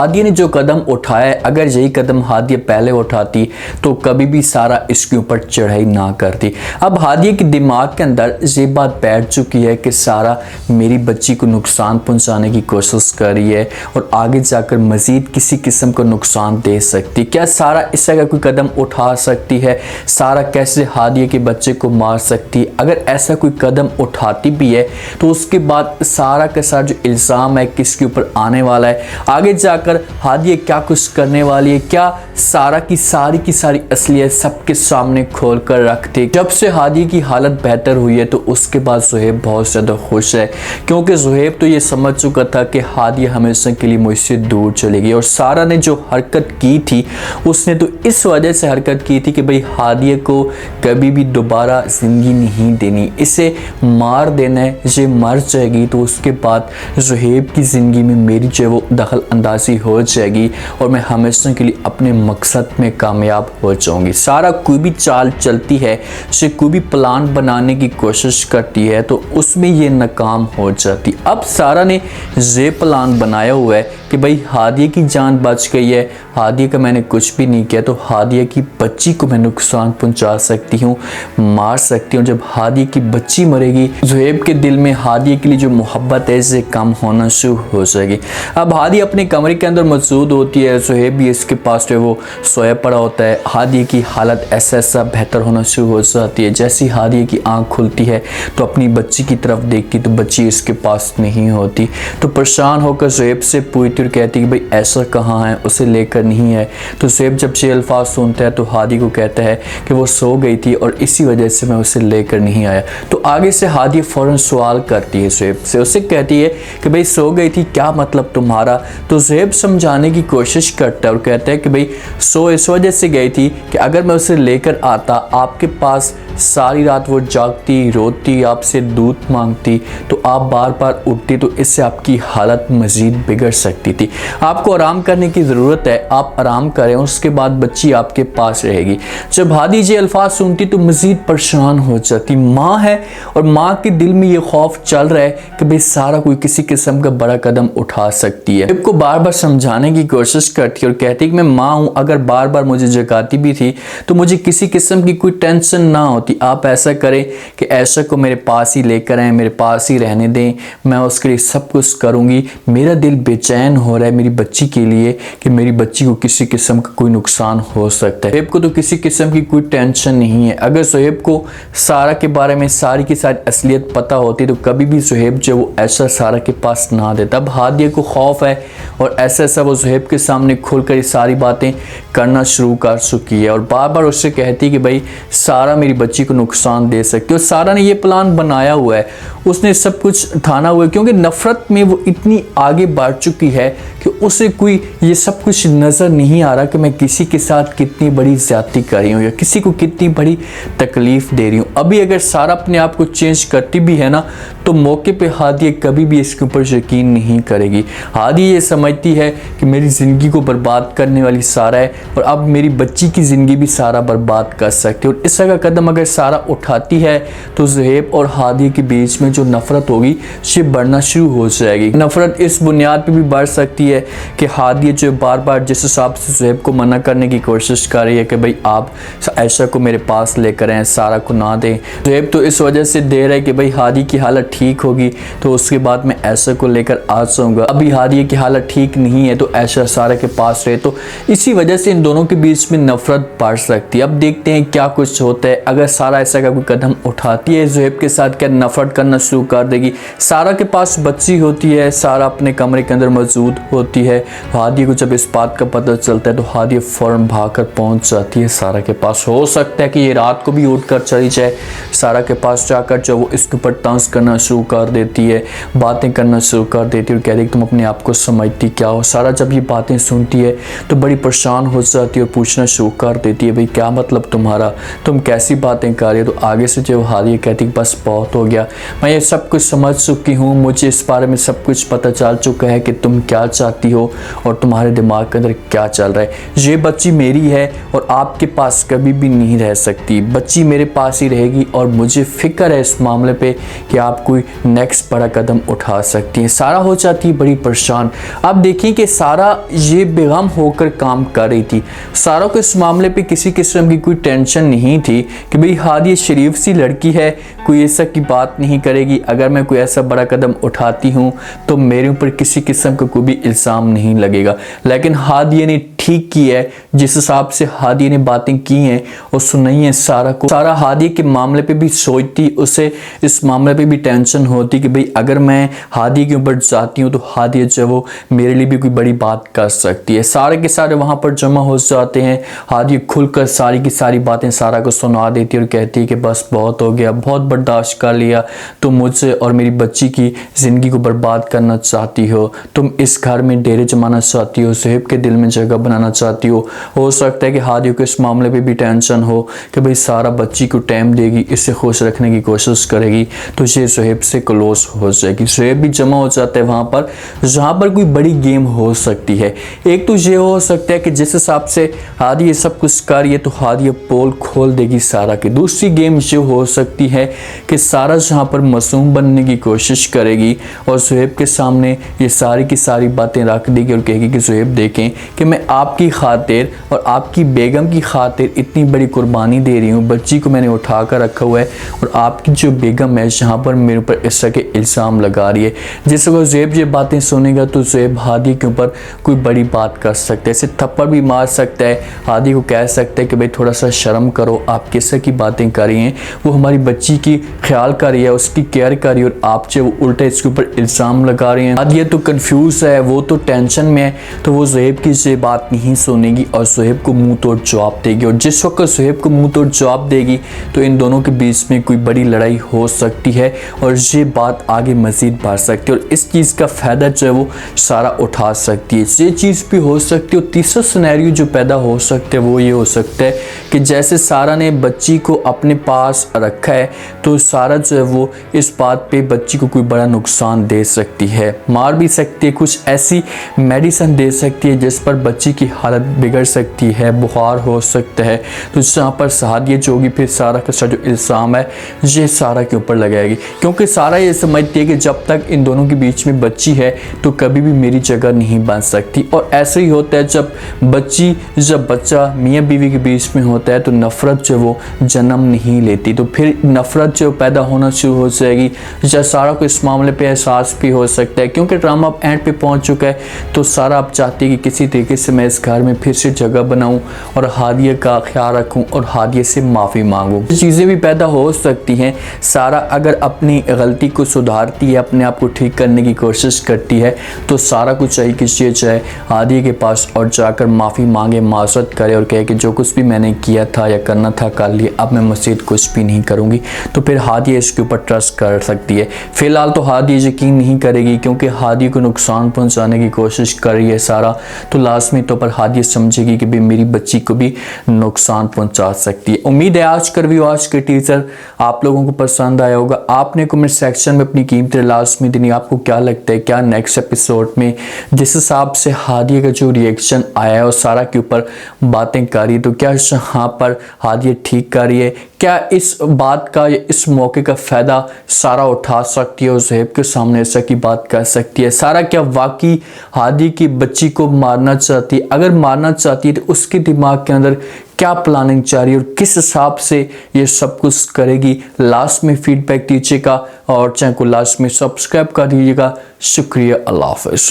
हादिया ने जो कदम उठाया है, अगर यही कदम हादिया पहले उठाती तो कभी भी सारा इसके ऊपर चढ़ाई ना करती। अब हादिया के दिमाग के अंदर ये बात बैठ चुकी है कि सारा मेरी बच्ची को नुकसान पहुंचाने की कोशिश कर रही है और आगे जाकर मजीद किसी किस्म का नुकसान दे सकती। क्या सारा इस तरह का कोई कदम उठा सकती है? सारा कैसे हादिया के बच्चे को मार सकती? अगर ऐसा कोई कदम उठाती भी है तो उसके बाद सारा का सारा जो इल्ज़ाम है किसके ऊपर आने वाला है, आगे जाकर हादिया क्या कुछ करने वाली है, क्या सारा की सारी असलियत सबके सामने खोल कर रखती। जब से हादिया की हालत बेहतर हुई है तो उसके बाद ज़ुहैब बहुत ज़्यादा खुश है, क्योंकि ज़ुहैब तो ये समझ चुका था कि हादिया हमेशा के लिए मुझसे दूर चलेगी। और सारा ने जो हरकत की थी उसने तो इस वजह से हरकत की थी कि भाई हादिया को कभी भी दोबारा ज़िंदगी नहीं देनी, इसे मार देना है, ये मर जाएगी तो उसके बाद ज़ुहैब की ज़िंदगी में मेरी जो है वो दखल अंदाजी हो जाएगी और मैं हमेशा के लिए अपने मकसद में कामयाब हो जाऊंगी। सारा कोई भी चाल चलती है, से कोई भी प्लान बनाने की कोशिश करती है तो उसमें ये नाकाम हो जाती। अब सारा ने ये प्लान बनाया हुआ है कि भाई हादिया की जान बच गई है, हादिया का मैंने कुछ भी नहीं किया तो हादिया की बच्ची को मैं नुकसान पहुंचा सकती हूँ, मार सकती हूँ। जब हादिया की बच्ची मरेगी ज़ुहैब के दिल में हादिया के लिए जो मोहब्बत है इसे कम होना शुरू हो जाएगी। अब हादिया अपने कमरे के अंदर मौजूद होती है, ज़ुहैब भी इसके पास जो है वो सोया पड़ा होता है। हादिया की हालत ऐसा बेहतर होना शुरू हो जाती है। जैसी हादिया की आंख खुलती है तो अपनी बच्ची की तरफ देखती तो बच्ची इसके पास नहीं होती, तो परेशान होकर ज़ुहैब से पूछती और कहती कि भाई ऐसा कहाँ है, उसे लेकर नहीं है। तो ज़ुहैब जब ये अल्फाज सुनता है तो हादिया को कहता है कि वो सो गई थी और इसी वजह से मैं उसे लेकर नहीं आया। तो आगे से हादिया फ़ौरन सवाल करती है ज़ुहैब से, उससे कहती है कि भाई सो गई थी, क्या मतलब तुम्हारा? तो ज़ुहैब समझाने की कोशिश करता है और कहता है कि भाई सो इस वजह से गई थी कि अगर मैं उसे लेकर आता आपके पास सारी रात वो जागती रोती आपसे दूध मांगती तो आप बार बार उठती तो इससे आपकी हालत मज़ीद बिगड़ सकती थी। आपको आराम करने की ज़रूरत है, आप आराम करें, उसके बाद बच्ची आपके पास रहेगी। जब हादिया ये अल्फाज सुनती तो मज़ीद परेशान हो जाती। माँ है और माँ के दिल में ये खौफ चल रहा है कि भाई सारा कोई किसी किस्म का बड़ा कदम उठा सकती है। ज़ुहैब को बार बार समझाने की कोशिश करती है और कहती है कि मैं माँ हूँ, अगर बार बार मुझे जगाती भी थी तो मुझे किसी किस्म की कोई टेंशन ना होती। आप ऐसा करें कि ऐशा को मेरे पास ही लेकर आए, मेरे पास ही रहने दें, मैं उसके लिए सब कुछ करूंगी। मेरा दिल बेचैन हो रहा है मेरी बच्ची के लिए कि मेरी बच्ची को किसी किस्म का कोई नुकसान हो सकता है। ज़ुहैब को तो किसी किस्म की कोई टेंशन नहीं है। अगर ज़ुहैब को सारा के बारे में सारी की सारी असलियत पता होती तो कभी भी ज़ुहैब जो वो ऐशा सारा के पास ना देता। अब हादिया को खौफ है और ऐसा वो ज़ुहैब के सामने खुलकर ये सारी बातें करना शुरू कर चुकी है और बार बार उससे कहती है कि भाई सारा मेरी बच्ची को नुकसान दे सकती है। और सारा ने ये प्लान बनाया हुआ है, उसने सब कुछ ठाना हुआ है, क्योंकि नफ़रत में वो इतनी आगे बढ़ चुकी है कि उसे कोई ये सब कुछ नज़र नहीं आ रहा कि मैं किसी के साथ कितनी बड़ी ज़्यादती कर रही हूँ या किसी को कितनी बड़ी तकलीफ़ दे रही हूँ। अभी अगर सारा अपने आप को चेंज करती भी है ना तो मौके पे हादिया कभी भी इसके ऊपर यकीन नहीं करेगी। हादिया ये समझती है कि मेरी ज़िंदगी को बर्बाद करने वाली सारा है और अब मेरी बच्ची की ज़िंदगी भी सारा बर्बाद कर सकती है। और इस तरह का कदम अगर सारा उठाती है तो ज़ुहैब और हादिया के बीच में जो नफ़रत होगी ये बढ़ना शुरू हो जाएगी। नफ़रत इस बुनियाद पे भी बढ़ सकती है कि हादिया जो बार बार जिस हिसाब से ज़ुहैब को मना करने की कोशिश कर रही है कि भाई आप ऐशा को मेरे पास लेकर आएँ, सारा को ना दें। ज़ुहैब तो इस वजह से दे रहा है कि भाई हादिया की हालत ठीक होगी तो उसके बाद मैं ऐशा को लेकर आ जाऊँगा। अभी हादिया की हालत ठीक नहीं है तो ऐशा सारा के पास रहे, तो इसी वजह से इन दोनों के बीच में नफ़रत बढ़ सकती है। अब देखते हैं क्या कुछ होता है। अगर सारा ऐसा का कोई कदम उठाती है ज़ुहैब के साथ, क्या नफ़रत करना शुरू कर देगी। सारा के पास बच्ची होती है, सारा अपने कमरे के अंदर मौजूद होती है। हादिया को जब इस बात का पता चलता है तो हादिया फ़ौरन भागकर पहुंच जाती है सारा के पास। हो सकता है कि ये रात को भी उठकर चली जाए, सारा के पास जाकर जो वो इसके ऊपर तंज करना शुरू कर देती है, बातें करना शुरू कर देती है और कहती है तुम अपने आप को समझती क्या हो। सारा जब ये बातें सुनती है तो बड़ी परेशान हो जाती है और पूछना शुरू कर देती है भाई क्या मतलब तुम्हारा, तुम कैसी बातें कर रही हो। तो आगे से जो हादिया कहती है बस बहुत हो गया, मैं ये सब कुछ समझ चुकी हूँ, मुझे इस बारे में सब कुछ पता चल चुका है कि तुम क्या चाहती चाहती हो और तुम्हारे दिमाग के अंदर क्या चल रहा है। ये बच्ची मेरी है और आपके पास कभी भी नहीं रह सकती, बच्ची मेरे पास ही रहेगी और मुझे फिक्र है इस मामले पे कि आप कोई नेक्स्ट बड़ा कदम उठा सकती हैं। सारा हो जाती है बड़ी परेशान। अब देखिए कि सारा ये बेगम होकर काम कर रही थी। सारा को इस मामले पे किसी किस्म की कोई टेंशन नहीं थी कि भाई हादिया शरीफ सी लड़की है, कोई ऐसा की बात नहीं करेगी, अगर मैं कोई ऐसा बड़ा कदम उठाती हूँ तो मेरे ऊपर किसी किस्म का कोई भी इल्ज़ाम नहीं लगेगा। लेकिन हादिया ने ठीक की है, जिस हिसाब से हादिया ने बातें की हैं और सुनाई है सारा को। सारा हादिया के मामले पे भी सोचती, उसे इस मामले पे भी टेंशन होती कि भाई अगर मैं हादिया के ऊपर जाती हूँ तो हादिया जो वो मेरे लिए भी कोई बड़ी बात कर सकती है। सारे के सारे वहाँ पर जमा हो जाते हैं। हादिया खुलकर सारी की सारी बातें सारा को सुना देती है और कहती है कि बस बहुत हो गया, बहुत बर्दाश्त कर लिया, तुम मुझसे और मेरी बच्ची की ज़िंदगी को बर्बाद करना चाहती हो, तुम इस घर में डेरे जमाना चाहती हो, सुहेब के दिल में जगह बनाना चाहती हो सकता है कि हादिया को इस मामले पे भी टेंशन हो कि भाई सारा बच्ची को टाइम देगी, इससे खुश रखने की कोशिश करेगी तो ये सुहेब से क्लोज हो जाएगी। सुहेब भी जमा हो जाता है वहाँ पर जहाँ पर कोई बड़ी गेम हो सकती है। एक तो ये हो सकता है कि जिस हिसाब से हादिया सब कुछ कर रही है तो हादिया पोल खोल देगी सारा की। दूसरी गेम ये हो सकती है कि सारा जहाँ पर मासूम बनने की कोशिश करेगी और सुहेब के सामने ये सारी की सारी बातें रख देगी और कहेगी कि सुहेब देखें कि मैं आपकी खातिर और आपकी बेगम की खातिर इतनी बड़ी कुर्बानी दे रही हूँ, बच्ची को मैंने उठा कर रखा हुआ है और आपकी जो बेगम है यहाँ पर मेरे ऊपर इस तरह के इल्ज़ाम लगा रही है। जिस वक्त सुहेब ये बातें सुनेगा तो सुहेब हादिया के ऊपर कोई बड़ी बात कर सकता है, इसे थप्पड़ भी मार सकता है, हादिया को कह सकता है कि भाई थोड़ा सा शर्म करो, आप किस तरह की बातें कर रही हैं, वो हमारी बच्ची की ख्याल कर रही है, उसकी केयर कर रही है और आप जो उल्टे इसके ऊपर इल्ज़ाम लगा रहे हैं। हादिया तो कंफ्यूज है, वो तो टेंशन में है, तो वो सुहेब की ये बात नहीं सुनेगी और सुहेब को मुंह तोड़ जवाब देगी। और जिस वक्त सुहेब को मुंह तोड़ जवाब देगी तो इन दोनों के बीच में कोई बड़ी लड़ाई हो सकती है और ये बात आगे मज़ीद बढ़ सकती है और इस चीज़ का फ़ायदा जो है वो सारा उठा सकती है। ये चीज़ भी हो सकती है। और तीसरा सिनेरियो जो पैदा हो सकता है वो ये हो सकता है कि जैसे सारा ने बच्ची को अपने पास रखा है तो सारा जो है वो इस बात पे बच्ची को कोई बड़ा नुकसान दे सकती है, मार भी सकती है, कुछ ऐसी मेडिसिन दे सकती है जिस पर बच्ची की हालत बिगड़ सकती है, बुखार हो सकता है। तो जहाँ पर हादिया जो होगी फिर सारा का जो इल्ज़ाम है ये सारा के ऊपर लगाएगी, क्योंकि सारा ये समझती है कि जब तक इन दोनों के बीच में बच्ची है तो कभी भी मेरी जगह नहीं बन सकती। और ऐसे ही होता है जब बच्चा मियाँ बीवी के बीच में होता है तो नफ़रत जो वो जन्म नहीं लेती, तो फिर नफ़रत जो पैदा होना शुरू हो जाएगी। जब सारा को इस मामले पे एहसास भी हो सकता है, क्योंकि ड्रामा अब एंड पे पहुंच चुका है, तो सारा अब चाहती है कि किसी तरीके से मैं इस घर में फिर से जगह बनाऊं और हादिया का ख्याल रखूं और हादिया से माफ़ी मांगूं। चीज़ें भी पैदा हो सकती हैं। सारा अगर अपनी गलती को सुधारती है, अपने आप को ठीक करने की कोशिश करती है, तो सारा को चाहिए कि ये चाहे हादिया के पास और जाकर माफ़ी मांगे, माज़रत करे और कहे कि जो कुछ भी मैंने किया था या करना था कर लिया, अब मैं मज़ीद कुछ भी नहीं करूँगी। तो फिर हादिया इसके ऊपर ट्रस्ट कर सकती है। फ़िलहाल तो हादिया यकीन नहीं करेगी क्योंकि हादिया को नुकसान पहुँचाने की कोशिश कर रही है सारा, तो लाजमी तौर पर हादिया समझेगी कि भाई मेरी बच्ची को भी नुकसान पहुँचा सकती है। उम्मीद है आज का रिव्यू, आज के टीजर आप लोगों को पसंद आया होगा। आपने कमेंट सेक्शन में अपनी कीमती लाजमी देनी, आपको क्या लगता है क्या नेक्स्ट एपिसोड में जिस हिसाब से हादिया का जो रिएक्शन आया है और सारा के ऊपर बातें कर रही है, तो क्या यहाँ पर हादिया ठीक कर रही है, क्या इस बात का या इस मौके का फ़ायदा सारा उठा सकती है और सुहेब के सामने ऐसा की बात कर सकती है। सारा क्या वाकई हादिया की बच्ची को मारना चाहती है? अगर मारना चाहती है तो उसके दिमाग के अंदर क्या प्लानिंग चल रही है और किस हिसाब से ये सब कुछ करेगी? लास्ट में फीडबैक दीजिएगा और चैनल को लास्ट में सब्सक्राइब कर दीजिएगा। शुक्रिया, अल्लाह हाफ़िज़।